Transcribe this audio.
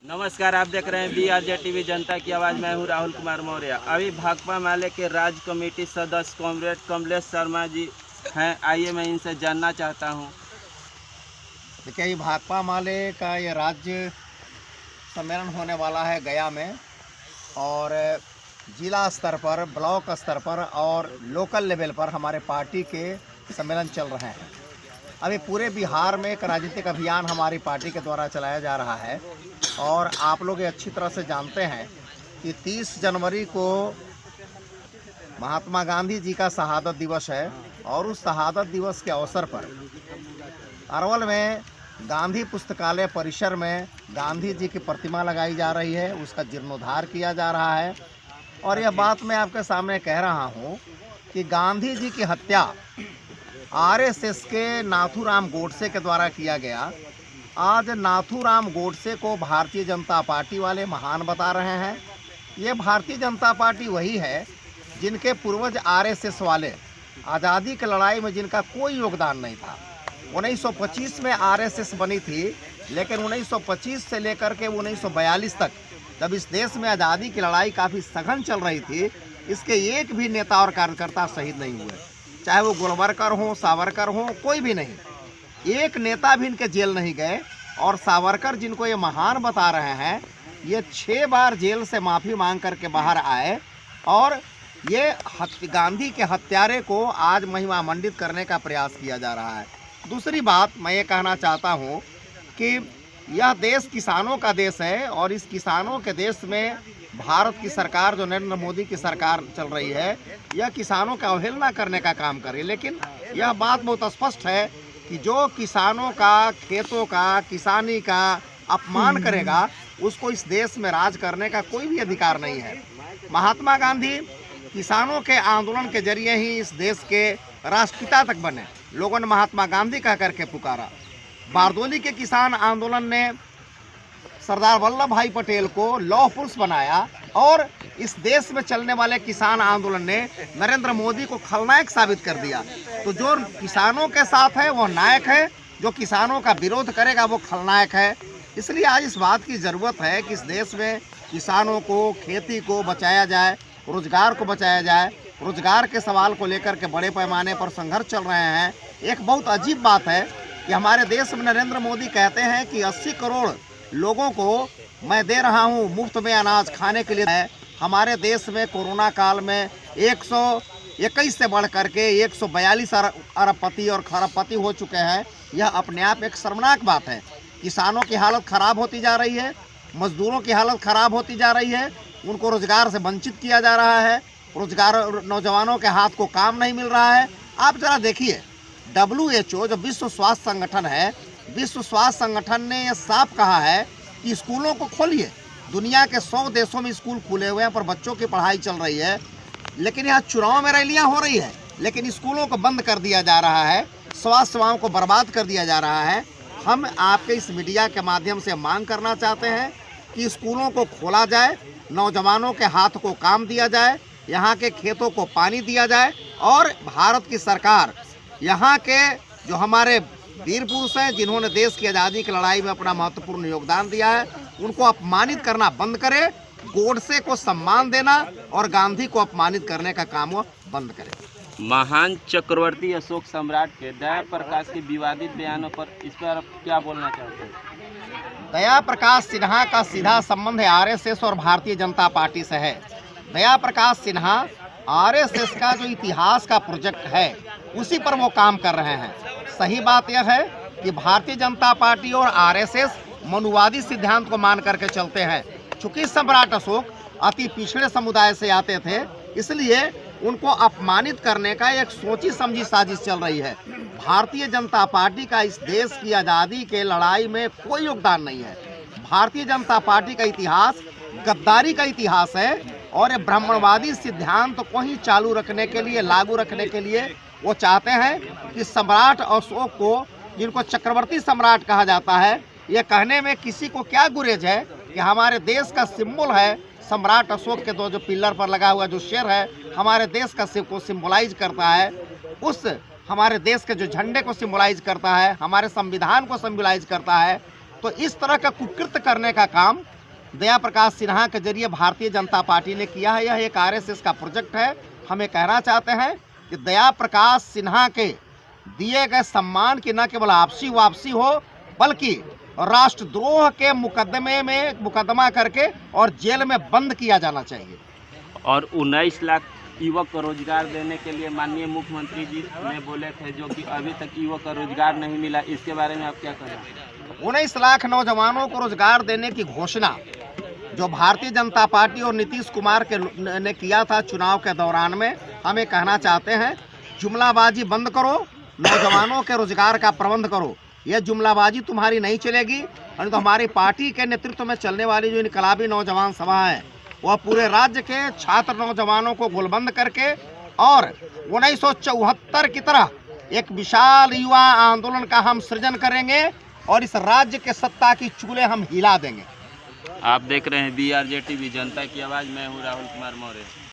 नमस्कार, आप देख रहे हैं BRJ टीवी जनता की आवाज़। मैं हूं राहुल कुमार मौर्य। अभी भाकपा माले के राज्य कमेटी सदस्य कॉमरेड कमलेश शर्मा जी हैं। आइए मैं इनसे जानना चाहता हूं। देखिए, ये भाकपा माले का ये राज्य सम्मेलन होने वाला है गया में, और जिला स्तर पर, ब्लॉक स्तर पर और लोकल लेवल पर हमारे पार्टी के सम्मेलन चल रहे हैं। अभी पूरे बिहार में एक राजनीतिक अभियान हमारी पार्टी के द्वारा चलाया जा रहा है, और आप लोग ये अच्छी तरह से जानते हैं कि 30 जनवरी को महात्मा गांधी जी का शहादत दिवस है, और उस शहादत दिवस के अवसर पर अरवल में गांधी पुस्तकालय परिसर में गांधी जी की प्रतिमा लगाई जा रही है, उसका जीर्णोद्धार किया जा रहा है। और यह बात मैं आपके सामने कह रहा हूं कि गांधी जी की हत्या आरएसएस के नाथूराम गोडसे के द्वारा किया गया। आज नाथूराम गोडसे को भारतीय जनता पार्टी वाले महान बता रहे हैं। ये भारतीय जनता पार्टी वही है जिनके पूर्वज आरएसएस वाले आज़ादी की लड़ाई में जिनका कोई योगदान नहीं था। 1925 में आरएसएस बनी थी, लेकिन 1925 से लेकर के 1942 तक, जब इस देश में आज़ादी की लड़ाई काफ़ी सघन चल रही थी, इसके एक भी नेता और कार्यकर्ता शहीद नहीं हुए। चाहे वो गोलवरकर हों, सावरकर हों, कोई भी नहीं, एक नेता भी इनके जेल नहीं गए। और सावरकर, जिनको ये महान बता रहे हैं, ये 6 बार जेल से माफ़ी मांग करके बाहर आए, और ये गांधी के हत्यारे को आज महिमा मंडित करने का प्रयास किया जा रहा है। दूसरी बात मैं ये कहना चाहता हूँ कि यह देश किसानों का देश है, और इस किसानों के देश में भारत की सरकार, जो नरेंद्र मोदी की सरकार चल रही है, यह किसानों का अवहेलना करने का काम करे। लेकिन यह बात बहुत स्पष्ट है कि जो किसानों का, खेतों का, किसानी का अपमान करेगा, उसको इस देश में राज करने का कोई भी अधिकार नहीं है। महात्मा गांधी किसानों के आंदोलन के जरिए ही इस देश के राष्ट्रपिता तक बने। लोगों ने महात्मा गांधी कह करके पुकारा। बारदोली के किसान आंदोलन ने सरदार वल्लभ भाई पटेल को लौह पुरुष बनाया, और इस देश में चलने वाले किसान आंदोलन ने नरेंद्र मोदी को खलनायक साबित कर दिया। तो जो किसानों के साथ है वो नायक है, जो किसानों का विरोध करेगा वो खलनायक है। इसलिए आज इस बात की ज़रूरत है कि इस देश में किसानों को, खेती को बचाया जाए, रोजगार को बचाया जाए। रोजगार के सवाल को लेकर के बड़े पैमाने पर संघर्ष चल रहे हैं। एक बहुत अजीब बात है कि हमारे देश में नरेंद्र मोदी कहते हैं कि 80 करोड़ लोगों को मैं दे रहा हूं मुफ्त में अनाज खाने के लिए। हमारे देश में कोरोना काल में 121 से बढ़ करके 142 अरबपति और खरबपति हो चुके हैं। यह अपने आप एक शर्मनाक बात है। किसानों की हालत ख़राब होती जा रही है, मजदूरों की हालत ख़राब होती जा रही है, उनको रोज़गार से वंचित किया जा रहा है, रोजगार, नौजवानों के हाथ को काम नहीं मिल रहा है। आप जरा देखिए, WHO जो विश्व स्वास्थ्य संगठन है, विश्व स्वास्थ्य संगठन ने यह साफ कहा है कि स्कूलों को खोलिए। दुनिया के 100 देशों में स्कूल खुले हुए हैं, पर बच्चों की पढ़ाई चल रही है। लेकिन यहाँ चुनाव में रैलियाँ हो रही है, लेकिन स्कूलों को बंद कर दिया जा रहा है, स्वास्थ्य सेवाओं को बर्बाद कर दिया जा रहा है। हम आपके इस मीडिया के माध्यम से मांग करना चाहते हैं कि स्कूलों को खोला जाए, नौजवानों के हाथ को काम दिया जाए, यहाँ के खेतों को पानी दिया जाए, और भारत की सरकार यहाँ के जो हमारे वीर पुरुष हैं, जिन्होंने देश की आज़ादी की लड़ाई में अपना महत्वपूर्ण योगदान दिया है, उनको अपमानित करना बंद करे। गोडसे को सम्मान देना और गांधी को अपमानित करने का काम वो बंद करे। महान चक्रवर्ती अशोक सम्राट के दया प्रकाश के विवादित बयानों पर, इस पर आप क्या बोलना चाहते हैं? दया प्रकाश सिन्हा का सीधा संबंध आरएसएस और भारतीय जनता पार्टी से है। दया प्रकाश सिन्हा आरएसएस का जो इतिहास का प्रोजेक्ट है, उसी पर वो काम कर रहे हैं। सही बात यह है कि भारतीय जनता पार्टी और आरएसएस मनुवादी सिद्धांत को मान करके चलते हैं। चूंकि सम्राट अशोक अति पिछड़े समुदाय से आते थे, इसलिए उनको अपमानित करने का एक सोची समझी साजिश चल रही है। भारतीय जनता पार्टी का इस देश की आज़ादी के लड़ाई में कोई योगदान नहीं है। भारतीय जनता पार्टी का इतिहास गद्दारी का इतिहास है, और ये ब्राह्मणवादी सिद्धांत को ही चालू रखने के लिए, लागू रखने के लिए वो चाहते हैं कि सम्राट अशोक को, जिनको चक्रवर्ती सम्राट कहा जाता है, ये कहने में किसी को क्या गुरेज है कि हमारे देश का सिंबल है सम्राट अशोक के दो जो पिलर पर लगा हुआ जो शेर है, हमारे देश का को सिंबलाइज करता है। उस हमारे देश के जो झंडे को सिंबलाइज करता है, हमारे संविधान को सिंबलाइज करता है। तो इस तरह का कुकृत्य करने का काम दया प्रकाश सिन्हा के जरिए भारतीय जनता पार्टी ने किया है। यह एक आरएसएस का प्रोजेक्ट है। हम ये कहना चाहते हैं कि दया प्रकाश सिन्हा के दिए गए सम्मान की न केवल आपसी वापसी हो, बल्कि राष्ट्रद्रोह के मुकदमा करके और जेल में बंद किया जाना चाहिए। और 19 लाख युवक को रोजगार देने के लिए माननीय मुख्यमंत्री जी ने बोले थे, जो कि अभी तक युवक को रोजगार नहीं मिला। इसके बारे में आप क्या कहें? 19 लाख नौजवानों को रोजगार देने की घोषणा जो भारतीय जनता पार्टी और नीतीश कुमार ने किया था चुनाव के दौरान में, हम ये कहना चाहते हैं जुमलाबाजी बंद करो, नौजवानों के रोजगार का प्रबंध करो। यह जुमलाबाजी तुम्हारी नहीं चलेगी, और तो हमारी पार्टी के नेतृत्व में चलने वाली जो इनकलाबी नौजवान सभा है वह पूरे राज्य के छात्र नौजवानों को गोलबंद करके और 1974 की तरह एक विशाल युवा आंदोलन का हम सृजन करेंगे और इस राज्य के सत्ता की चूल्हे हम हिला देंगे। आप देख रहे हैं BRJ टीवी जनता की आवाज़। मैं हूँ राहुल कुमार मौर्य।